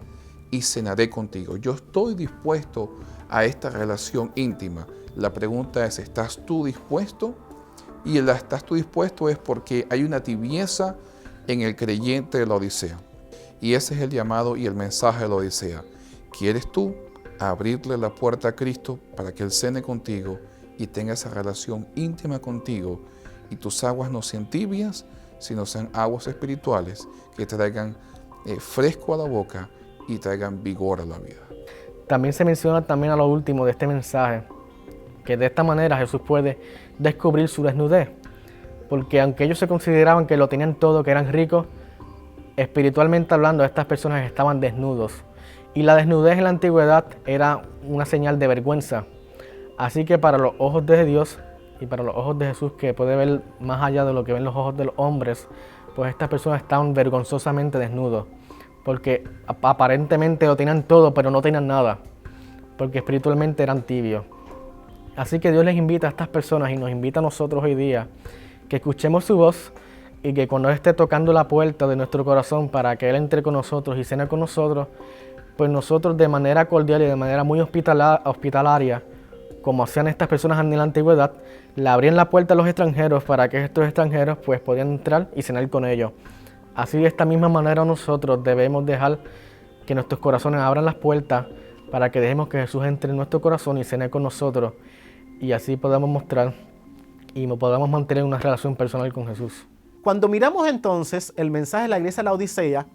y cenaré contigo. Yo estoy dispuesto a esta relación íntima. La pregunta es, ¿estás tú dispuesto? Y el estás tú dispuesto es porque hay una tibieza en el creyente de la Odisea. Y ese es el llamado y el mensaje de la Odisea. ¿Quieres tú abrirle la puerta a Cristo para que Él cene contigo y tenga esa relación íntima contigo y tus aguas no sean tibias, sino sean aguas espirituales que traigan fresco a la boca y traigan vigor a la vida? También se menciona también a lo último de este mensaje, que de esta manera Jesús puede descubrir su desnudez, porque aunque ellos se consideraban que lo tenían todo, que eran ricos, espiritualmente hablando, estas personas estaban desnudos. Y la desnudez en la antigüedad era una señal de vergüenza. Así que para los ojos de Dios y para los ojos de Jesús, que puede ver más allá de lo que ven los ojos de los hombres, pues estas personas estaban vergonzosamente desnudos, porque aparentemente lo tenían todo, pero no tenían nada, porque espiritualmente eran tibios. Así que Dios les invita a estas personas y nos invita a nosotros hoy día que escuchemos su voz y que cuando Él esté tocando la puerta de nuestro corazón para que Él entre con nosotros y cene con nosotros, pues nosotros de manera cordial y de manera muy hospitalaria, como hacían estas personas en la antigüedad, le abrían la puerta a los extranjeros para que estos extranjeros pues podían entrar y cenar con ellos. Así de esta misma manera nosotros debemos dejar que nuestros corazones abran las puertas para que dejemos que Jesús entre en nuestro corazón y cene con nosotros y así podamos mostrar y podamos mantener una relación personal con Jesús. Cuando miramos entonces el mensaje de la iglesia de la Odisea,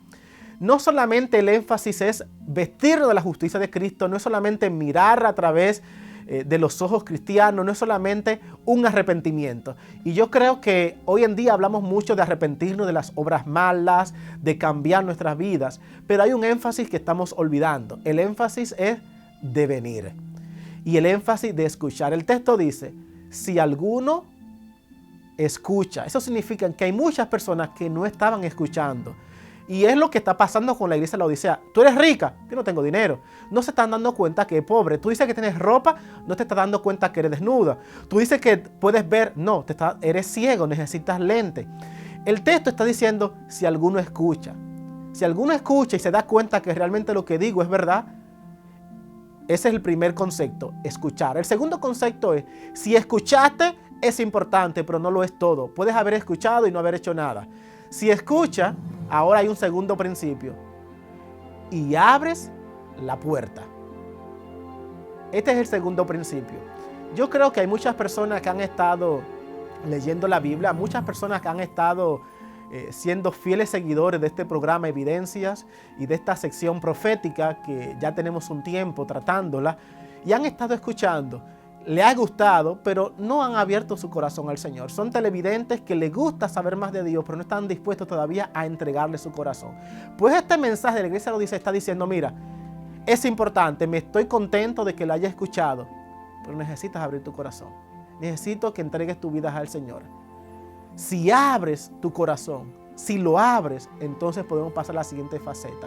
no solamente el énfasis es vestirnos de la justicia de Cristo, no es solamente mirar a través de los ojos cristianos, no es solamente un arrepentimiento. Y yo creo que hoy en día hablamos mucho de arrepentirnos de las obras malas, de cambiar nuestras vidas, pero hay un énfasis que estamos olvidando. El énfasis es de venir y el énfasis de escuchar. El texto dice, si alguno escucha, eso significa que hay muchas personas que no estaban escuchando. Y es lo que está pasando con la iglesia de la Odisea. Tú eres rica, yo no tengo dinero. No se están dando cuenta que es pobre. Tú dices que tienes ropa, no te estás dando cuenta que eres desnuda. Tú dices que puedes ver, no, eres ciego, necesitas lentes. El texto está diciendo, si alguno escucha. Si alguno escucha y se da cuenta que realmente lo que digo es verdad, ese es el primer concepto, escuchar. El segundo concepto es, si escuchaste es importante, pero no lo es todo. Puedes haber escuchado y no haber hecho nada. Si escucha, ahora hay un segundo principio. Y abres la puerta. Este es el segundo principio. Yo creo que hay muchas personas que han estado leyendo la Biblia, muchas personas que han estado siendo fieles seguidores de este programa Evidencias y de esta sección profética que ya tenemos un tiempo tratándola y han estado escuchando. Le ha gustado, pero no han abierto su corazón al Señor. Son televidentes que les gusta saber más de Dios, pero no están dispuestos todavía a entregarle su corazón. Pues este mensaje de la iglesia lo dice, está diciendo, mira, es importante, me estoy contento de que lo haya escuchado, pero necesitas abrir tu corazón. Necesito que entregues tu vida al Señor. Si abres tu corazón, si lo abres, entonces podemos pasar a la siguiente faceta.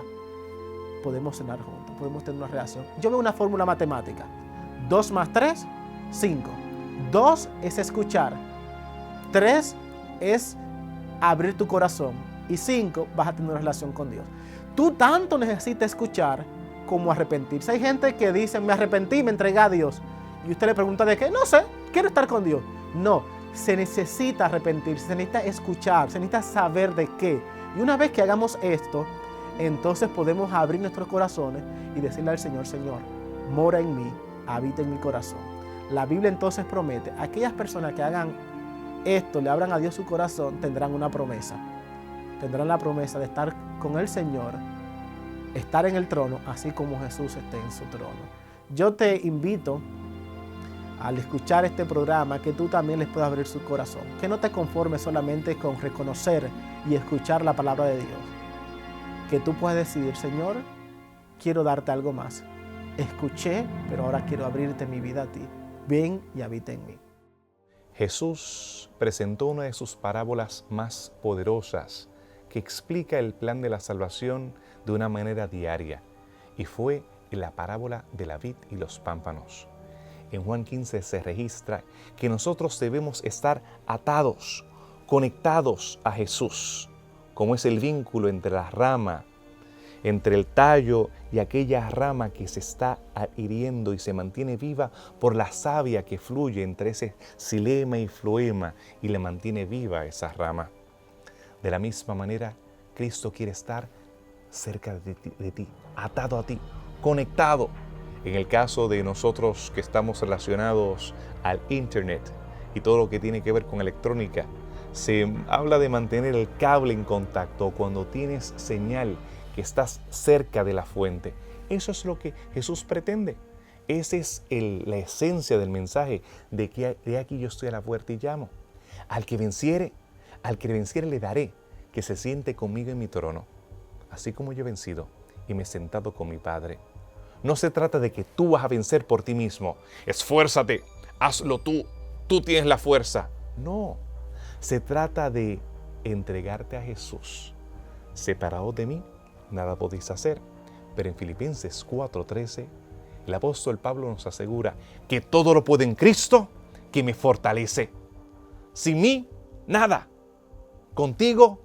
Podemos cenar juntos, podemos tener una relación. Yo veo una fórmula matemática. 2 más 3, 5. 2 es escuchar. 3 es abrir tu corazón. Y 5 vas a tener una relación con Dios. Tú tanto necesitas escuchar como arrepentirse. Hay gente que dice, me arrepentí, me entregué a Dios. Y usted le pregunta de qué. No sé, quiero estar con Dios. No, se necesita arrepentirse, se necesita escuchar, se necesita saber de qué. Y una vez que hagamos esto, entonces podemos abrir nuestros corazones y decirle al Señor, Señor, mora en mí, habita en mi corazón. La Biblia entonces promete, aquellas personas que hagan esto, le abran a Dios su corazón, tendrán una promesa. Tendrán la promesa de estar con el Señor, estar en el trono, así como Jesús esté en su trono. Yo te invito, al escuchar este programa, que tú también les puedas abrir su corazón. Que no te conformes solamente con reconocer y escuchar la palabra de Dios. Que tú puedas decidir, Señor, quiero darte algo más. Escuché, pero ahora quiero abrirte mi vida a ti. Ven y habita en mí. Jesús presentó una de sus parábolas más poderosas que explica el plan de la salvación de una manera diaria, y fue la parábola de la vid y los pámpanos. En Juan 15 se registra que nosotros debemos estar atados, conectados a Jesús, como es el vínculo entre la rama, entre el tallo y aquella rama que se está hiriendo y se mantiene viva por la savia que fluye entre ese xilema y floema y le mantiene viva esa rama. De la misma manera, Cristo quiere estar cerca de ti, atado a ti, conectado. En el caso de nosotros que estamos relacionados al Internet y todo lo que tiene que ver con electrónica, se habla de mantener el cable en contacto cuando tienes señal, que estás cerca de la fuente. Eso es lo que Jesús pretende. Esa es la esencia del mensaje de que de aquí yo estoy a la puerta y llamo. Al que venciere le daré que se siente conmigo en mi trono, así como yo he vencido y me he sentado con mi Padre. No se trata de que tú vas a vencer por ti mismo. Esfuérzate, hazlo tú tienes la fuerza. No, se trata de entregarte a Jesús. Separado de mí, nada podéis hacer. Pero en Filipenses 4:13, el apóstol Pablo nos asegura que todo lo puedo en Cristo que me fortalece. Sin mí, nada. Contigo,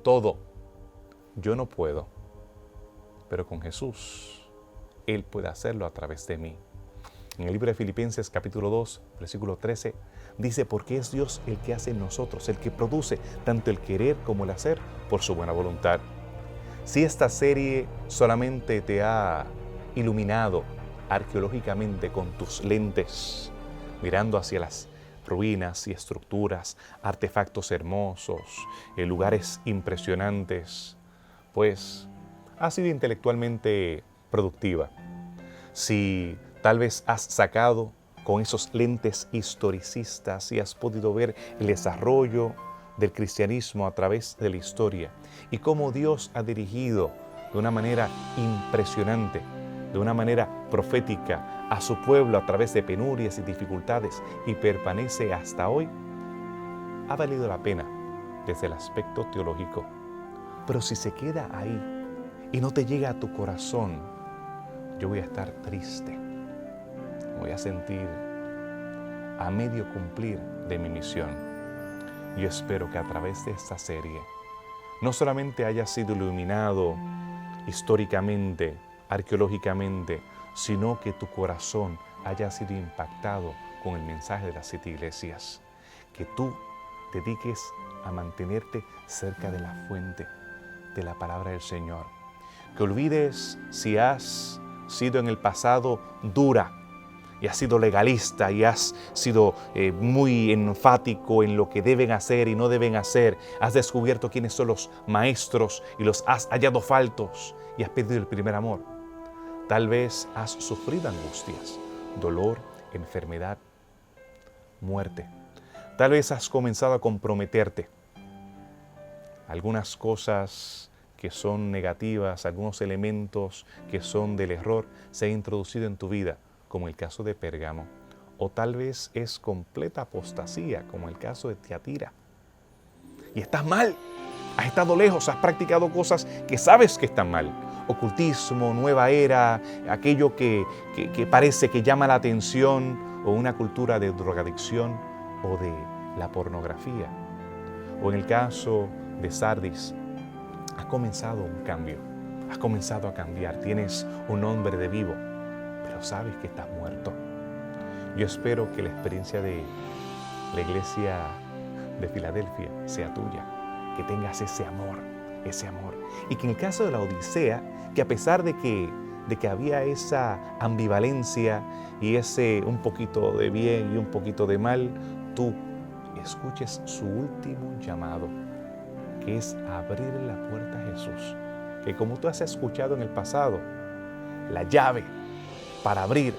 todo. Yo no puedo, pero con Jesús, Él puede hacerlo a través de mí. En el libro de Filipenses capítulo 2, versículo 13, dice, porque es Dios el que hace en nosotros, el que produce tanto el querer como el hacer por su buena voluntad. Si esta serie solamente te ha iluminado arqueológicamente con tus lentes, mirando hacia las ruinas y estructuras, artefactos hermosos, lugares impresionantes, pues ha sido intelectualmente productiva. Si tal vez has sacado con esos lentes historicistas y has podido ver el desarrollo del cristianismo a través de la historia y cómo Dios ha dirigido de una manera impresionante, de una manera profética a su pueblo a través de penurias y dificultades y permanece hasta hoy, ha valido la pena desde el aspecto teológico. Pero si se queda ahí y no te llega a tu corazón, yo voy a estar triste, me voy a sentir a medio cumplir de mi misión. Yo espero que a través de esta serie no solamente haya sido iluminado históricamente, arqueológicamente, sino que tu corazón haya sido impactado con el mensaje de las 7 iglesias. que tú dediques a mantenerte cerca de la fuente de la palabra del Señor. Que olvides si has sido en el pasado dura y has sido legalista y has sido muy enfático en lo que deben hacer y no deben hacer. Has descubierto quiénes son los maestros y los has hallado faltos y has perdido el primer amor. Tal vez has sufrido angustias, dolor, enfermedad, muerte. Tal vez has comenzado a comprometerte. Algunas cosas que son negativas, algunos elementos que son del error se han introducido en tu vida, como el caso de Pérgamo. O tal vez es completa apostasía, como el caso de Tiatira. Y estás mal, has estado lejos, has practicado cosas que sabes que están mal. Ocultismo, nueva era, aquello que parece que llama la atención, o una cultura de drogadicción o de la pornografía. O en el caso de Sardis, has comenzado un cambio, has comenzado a cambiar, tienes un nombre de vivo, pero sabes que estás muerto. Yo espero que la experiencia de la iglesia de Filadelfia sea tuya, que tengas ese amor, y que en el caso de la Odisea, que a pesar de que había esa ambivalencia y ese un poquito de bien y un poquito de mal, tú escuches su último llamado, que es abrir la puerta a Jesús. Que como tú has escuchado en el pasado, la llave para abrir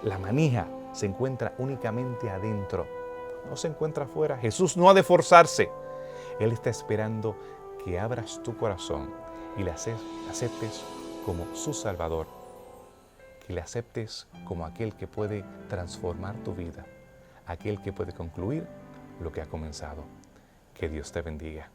la manija se encuentra únicamente adentro, no se encuentra afuera. Jesús no ha de forzarse. Él está esperando que abras tu corazón y le aceptes como su Salvador, que le aceptes como aquel que puede transformar tu vida, aquel que puede concluir lo que ha comenzado. Que Dios te bendiga.